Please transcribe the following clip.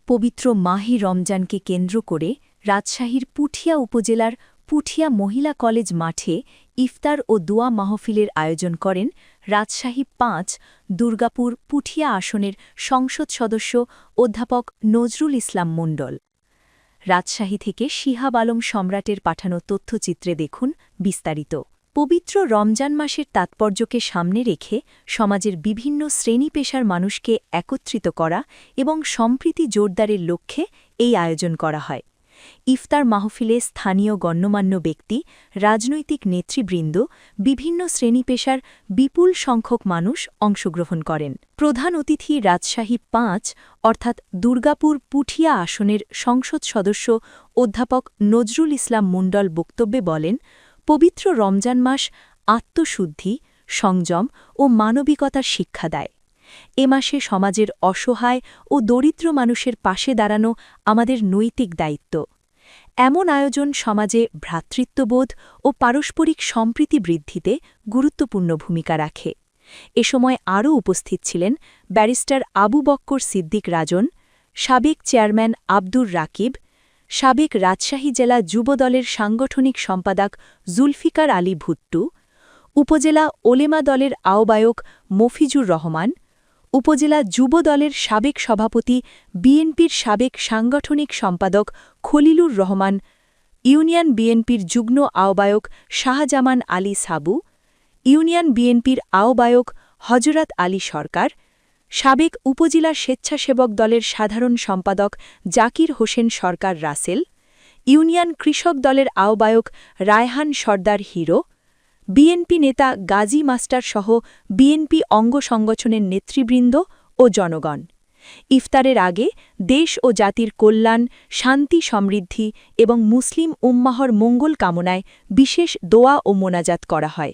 পবিত্র মাহে রমজানকে কেন্দ্র করে রাজশাহীর পুঠিয়া উপজেলার পুঠিয়া মহিলা কলেজ মাঠে ইফতার ও দোয়া মাহফিলের আয়োজন করেন রাজশাহী ৫ দুর্গাপুর পুঠিয়া আসনের সংসদ সদস্য অধ্যাপক নজরুল ইসলাম মণ্ডল। রাজশাহী থেকে শিহাব আলম সম্রাটের পাঠানো তথ্যচিত্রে দেখুন বিস্তারিত। পবিত্র রমজান মাসের তাৎপর্যকে সামনে রেখে সমাজের বিভিন্ন শ্রেণী পেশার মানুষকে একত্রিত করা এবং সম্প্রীতি জোরদারের লক্ষ্যে এই আয়োজন করা হয়। ইফতার মাহফিলে স্থানীয় গণ্যমান্য ব্যক্তি, রাজনৈতিক নেতৃবৃন্দ, বিভিন্ন শ্রেণী পেশার বিপুল সংখ্যক মানুষ অংশগ্রহণ করেন। প্রধান অতিথি রাজশাহী ৫ অর্থাৎ দুর্গাপুর পুঠিয়া আসনের সংসদ সদস্য অধ্যাপক নজরুল ইসলাম মণ্ডল বক্তব্যে বলেন, পবিত্র রমজান মাস আত্মশুদ্ধি, সংযম ও মানবিকতার শিক্ষা দেয়। এ মাসে সমাজের অসহায় ও দরিদ্র মানুষের পাশে দাঁড়ানো আমাদের নৈতিক দায়িত্ব। এমন আয়োজন সমাজে ভ্রাতৃত্ববোধ ও পারস্পরিক সম্প্রীতি বৃদ্ধিতে গুরুত্বপূর্ণ ভূমিকা রাখে। এ সময় আরও উপস্থিত ছিলেন ব্যারিস্টার আবু বক্কর সিদ্দিক রাজন, সাবেক চেয়ারম্যান আব্দুর রাকিব, সাবেক রাজশাহী জেলা যুবদলের সাংগঠনিক সম্পাদক জুলফিকার আলী ভুট্টু, উপজেলা ওলেমা দলের আহ্বায়ক মফিজুর রহমান, উপজেলা যুব দলের সাবেক সভাপতি বিএনপির সাবেক সাংগঠনিক সম্পাদক খলিলুর রহমান, ইউনিয়ন বিএনপির যুগ্ম আহ্বায়ক শাহজামান আলী সাবু, ইউনিয়ন বিএনপির আহ্বায়ক হজরত আলী সরকার, সাবেক উপজেলা স্বেচ্ছাসেবক দলের সাধারণ সম্পাদক জাকির হোসেন সরকার রাসেল, ইউনিয়ন কৃষক দলের আহ্বায়ক রায়হান সর্দার হিরো, বিএনপি নেতা গাজী মাস্টার সহ বিএনপি অঙ্গ সংগঠনের নেতৃবৃন্দ ও জনগণ। ইফতারের আগে দেশ ও জাতির কল্যাণ, শান্তি, সমৃদ্ধি এবং মুসলিম উম্মাহর মঙ্গল কামনায় বিশেষ দোয়া ও মোনাজাত করা হয়।